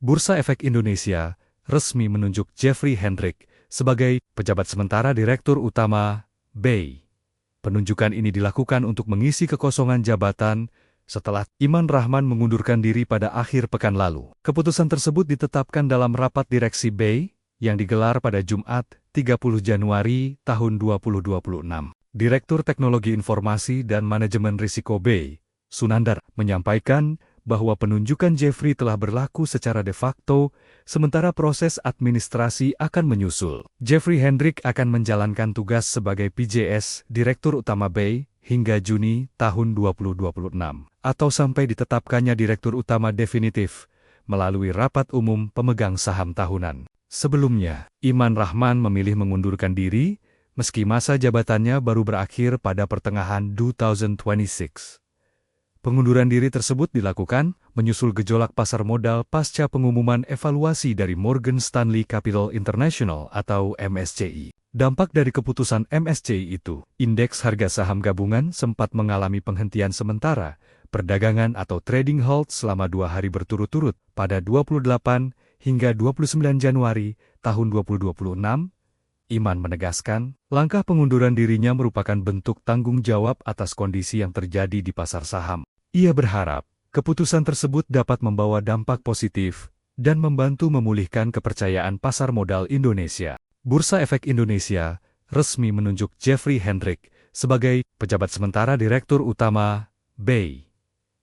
Bursa Efek Indonesia resmi menunjuk Jeffrey Hendrik sebagai pejabat sementara Direktur Utama BEI. Penunjukan ini dilakukan untuk mengisi kekosongan jabatan setelah Iman Rahman mengundurkan diri pada akhir pekan lalu. Keputusan tersebut ditetapkan dalam rapat direksi BEI yang digelar pada Jumat 30 Januari tahun 2026. Direktur Teknologi Informasi dan Manajemen Risiko BEI, Sunandar, menyampaikan bahwa penunjukan Jeffrey telah berlaku secara de facto, sementara proses administrasi akan menyusul. Jeffrey Hendrik akan menjalankan tugas sebagai PJS, Direktur Utama BEI, hingga Juni tahun 2026, atau sampai ditetapkannya Direktur Utama definitif melalui rapat umum pemegang saham tahunan. Sebelumnya, Iman Rahman memilih mengundurkan diri, meski masa jabatannya baru berakhir pada pertengahan 2026. Pengunduran diri tersebut dilakukan menyusul gejolak pasar modal pasca pengumuman evaluasi dari Morgan Stanley Capital International atau MSCI. Dampak dari keputusan MSCI itu, indeks harga saham gabungan sempat mengalami penghentian sementara, perdagangan atau trading halt selama 2 hari berturut-turut pada 28 hingga 29 Januari tahun 2026. Iman menegaskan, langkah pengunduran dirinya merupakan bentuk tanggung jawab atas kondisi yang terjadi di pasar saham. Ia berharap, keputusan tersebut dapat membawa dampak positif dan membantu memulihkan kepercayaan pasar modal Indonesia. Bursa Efek Indonesia resmi menunjuk Jeffrey Hendrik sebagai pejabat sementara Direktur Utama BEI.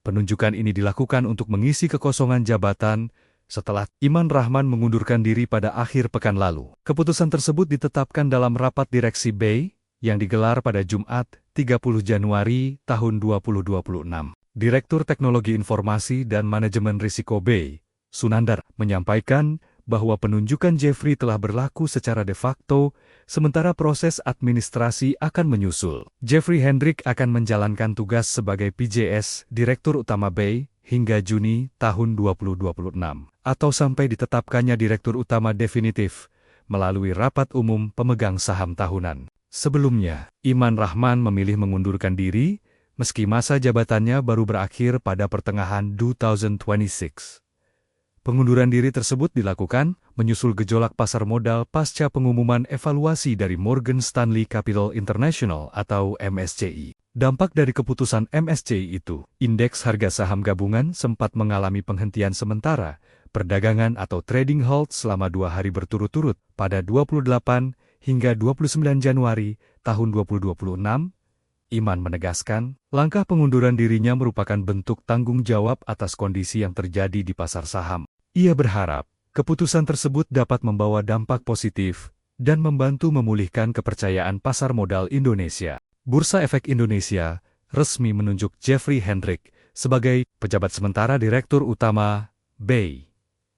Penunjukan ini dilakukan untuk mengisi kekosongan jabatan setelah Iman Rahman mengundurkan diri pada akhir pekan lalu. Keputusan tersebut ditetapkan dalam rapat direksi BEI yang digelar pada Jumat 30 Januari tahun 2026. Direktur Teknologi Informasi dan Manajemen Risiko BEI, Sunandar, menyampaikan bahwa penunjukan Jeffrey telah berlaku secara de facto, sementara proses administrasi akan menyusul. Jeffrey Hendrik akan menjalankan tugas sebagai PJS, Direktur Utama BEI, hingga Juni tahun 2026, atau sampai ditetapkannya Direktur Utama definitif melalui rapat umum pemegang saham tahunan. Sebelumnya, Iman Rahman memilih mengundurkan diri, meski masa jabatannya baru berakhir pada pertengahan 2026. Pengunduran diri tersebut dilakukan menyusul gejolak pasar modal pasca pengumuman evaluasi dari Morgan Stanley Capital International atau MSCI. Dampak dari keputusan MSCI itu, indeks harga saham gabungan sempat mengalami penghentian sementara, perdagangan atau trading halt selama 2 hari berturut-turut pada 28 hingga 29 Januari tahun 2026. Iman menegaskan, langkah pengunduran dirinya merupakan bentuk tanggung jawab atas kondisi yang terjadi di pasar saham. Ia berharap, keputusan tersebut dapat membawa dampak positif dan membantu memulihkan kepercayaan pasar modal Indonesia. Bursa Efek Indonesia resmi menunjuk Jeffrey Hendrik sebagai pejabat sementara Direktur Utama BEI.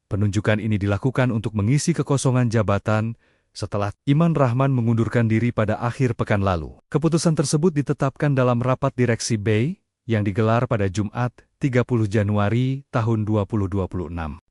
Penunjukan ini dilakukan untuk mengisi kekosongan jabatan setelah Iman Rahman mengundurkan diri pada akhir pekan lalu. Keputusan tersebut ditetapkan dalam rapat direksi BEI yang digelar pada Jumat 30 Januari tahun 2026.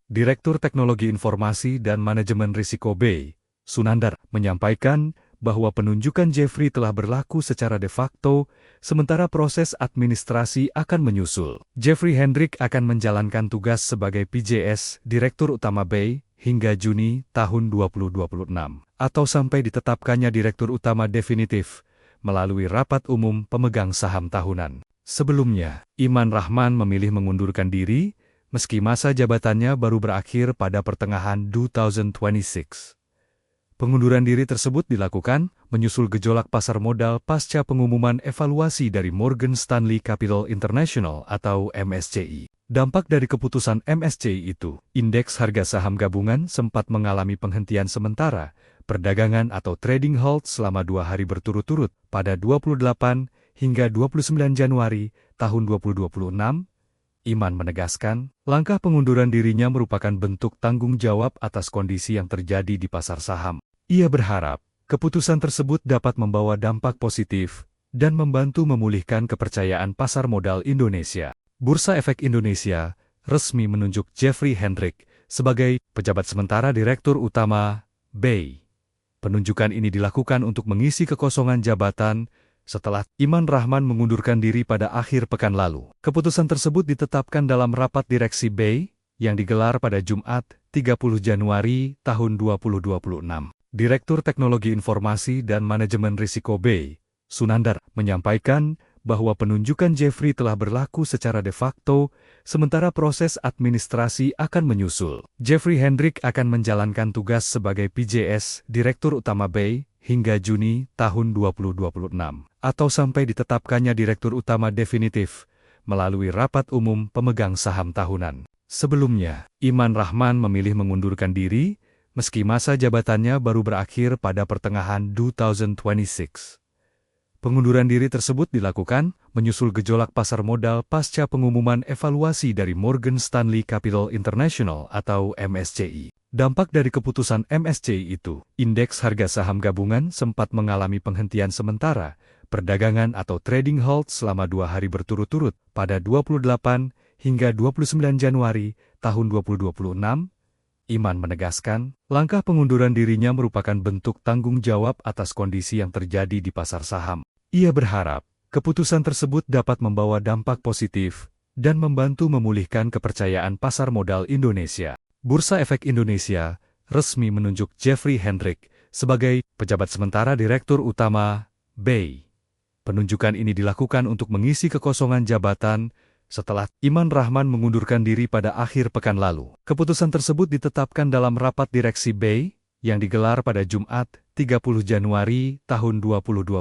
Direktur Teknologi Informasi dan Manajemen Risiko BEI, Sunandar, menyampaikan bahwa penunjukan Jeffrey telah berlaku secara de facto, sementara proses administrasi akan menyusul. Jeffrey Hendrik akan menjalankan tugas sebagai PJS, Direktur Utama BEI, hingga Juni tahun 2026, atau sampai ditetapkannya Direktur Utama definitif melalui rapat umum pemegang saham tahunan. Sebelumnya, Iman Rahman memilih mengundurkan diri, meski masa jabatannya baru berakhir pada pertengahan 2026. Pengunduran diri tersebut dilakukan menyusul gejolak pasar modal pasca pengumuman evaluasi dari Morgan Stanley Capital International atau MSCI. Dampak dari keputusan MSCI itu, indeks harga saham gabungan sempat mengalami penghentian sementara, perdagangan atau trading halt selama 2 hari berturut-turut pada 28 hingga 29 Januari tahun 2026. Iman menegaskan, langkah pengunduran dirinya merupakan bentuk tanggung jawab atas kondisi yang terjadi di pasar saham. Ia berharap, keputusan tersebut dapat membawa dampak positif dan membantu memulihkan kepercayaan pasar modal Indonesia. Bursa Efek Indonesia resmi menunjuk Jeffrey Hendrik sebagai pejabat sementara Direktur Utama BEI. Penunjukan ini dilakukan untuk mengisi kekosongan jabatan setelah Iman Rahman mengundurkan diri pada akhir pekan lalu. Keputusan tersebut ditetapkan dalam rapat direksi BEI yang digelar pada Jumat 30 Januari tahun 2026. Direktur Teknologi Informasi dan Manajemen Risiko BEI, Sunandar, menyampaikan bahwa penunjukan Jeffrey telah berlaku secara de facto, sementara proses administrasi akan menyusul. Jeffrey Hendrick akan menjalankan tugas sebagai PJS, Direktur Utama BEI, hingga Juni tahun 2026, atau sampai ditetapkannya Direktur Utama definitif, melalui rapat umum pemegang saham tahunan. Sebelumnya, Iman Rahman memilih mengundurkan diri, meski masa jabatannya baru berakhir pada pertengahan 2026. Pengunduran diri tersebut dilakukan menyusul gejolak pasar modal pasca pengumuman evaluasi dari Morgan Stanley Capital International atau MSCI. Dampak dari keputusan MSCI itu, indeks harga saham gabungan sempat mengalami penghentian sementara, perdagangan atau trading halt selama 2 hari berturut-turut pada 28 hingga 29 Januari tahun 2026. Iman menegaskan, langkah pengunduran dirinya merupakan bentuk tanggung jawab atas kondisi yang terjadi di pasar saham. Ia berharap, keputusan tersebut dapat membawa dampak positif dan membantu memulihkan kepercayaan pasar modal Indonesia. Bursa Efek Indonesia resmi menunjuk Jeffrey Hendrick sebagai pejabat sementara Direktur Utama BEI. Penunjukan ini dilakukan untuk mengisi kekosongan jabatan setelah Iman Rahman mengundurkan diri pada akhir pekan lalu. Keputusan tersebut ditetapkan dalam rapat direksi BEI yang digelar pada Jumat, 30 Januari tahun 2026.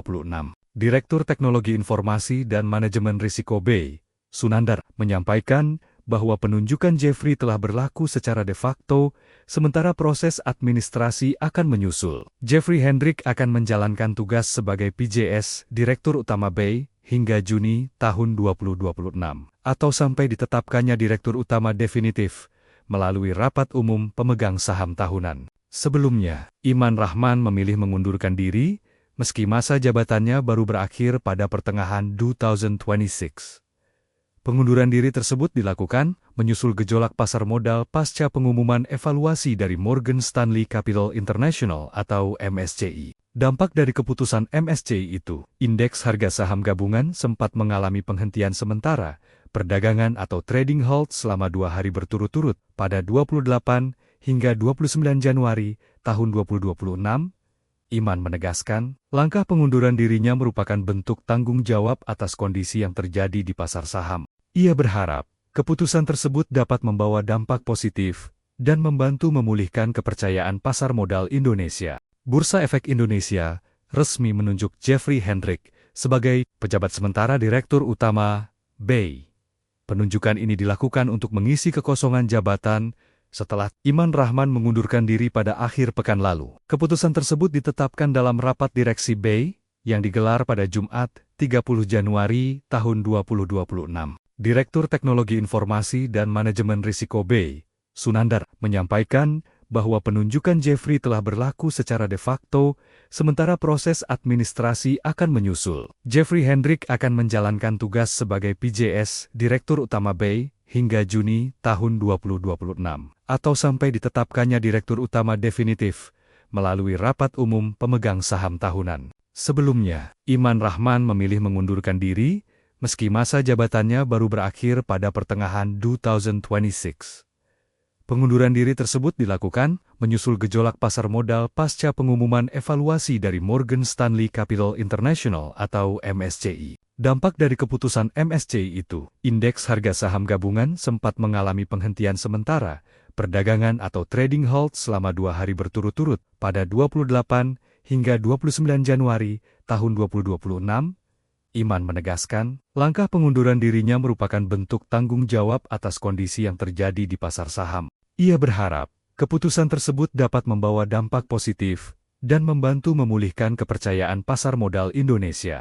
Direktur Teknologi Informasi dan Manajemen Risiko BEI, Sunandar, menyampaikan bahwa penunjukan Jeffrey telah berlaku secara de facto, sementara proses administrasi akan menyusul. Jeffrey Hendrick akan menjalankan tugas sebagai PJS, Direktur Utama BEI, hingga Juni tahun 2026, atau sampai ditetapkannya Direktur Utama definitif, melalui rapat umum pemegang saham tahunan. Sebelumnya, Iman Rahman memilih mengundurkan diri, meski masa jabatannya baru berakhir pada pertengahan 2026. Pengunduran diri tersebut dilakukan menyusul gejolak pasar modal pasca pengumuman evaluasi dari Morgan Stanley Capital International atau MSCI. Dampak dari keputusan MSCI itu, indeks harga saham gabungan sempat mengalami penghentian sementara, perdagangan atau trading halt selama 2 hari berturut-turut pada 28 hingga 29 Januari tahun 2026. Iman menegaskan, langkah pengunduran dirinya merupakan bentuk tanggung jawab atas kondisi yang terjadi di pasar saham. Ia berharap, keputusan tersebut dapat membawa dampak positif dan membantu memulihkan kepercayaan pasar modal Indonesia. Bursa Efek Indonesia resmi menunjuk Jeffrey Hendrick sebagai pejabat sementara Direktur Utama BEI. Penunjukan ini dilakukan untuk mengisi kekosongan jabatan setelah Iman Rahman mengundurkan diri pada akhir pekan lalu. Keputusan tersebut ditetapkan dalam rapat direksi BEI yang digelar pada Jumat, 30 Januari tahun 2026. Direktur Teknologi Informasi dan Manajemen Risiko BEI, Sunandar, menyampaikan bahwa penunjukan Jeffrey telah berlaku secara de facto, sementara proses administrasi akan menyusul. Jeffrey Hendrick akan menjalankan tugas sebagai PJS, Direktur Utama BEI, hingga Juni tahun 2026, atau sampai ditetapkannya Direktur Utama definitif, melalui rapat umum pemegang saham tahunan. Sebelumnya, Iman Rahman memilih mengundurkan diri, meski masa jabatannya baru berakhir pada pertengahan 2026. Pengunduran diri tersebut dilakukan menyusul gejolak pasar modal pasca pengumuman evaluasi dari Morgan Stanley Capital International atau MSCI. Dampak dari keputusan MSCI itu, indeks harga saham gabungan sempat mengalami penghentian sementara, perdagangan atau trading halt selama 2 hari berturut-turut pada 28 hingga 29 Januari tahun 2026. Iman menegaskan, langkah pengunduran dirinya merupakan bentuk tanggung jawab atas kondisi yang terjadi di pasar saham. Ia berharap, keputusan tersebut dapat membawa dampak positif dan membantu memulihkan kepercayaan pasar modal Indonesia.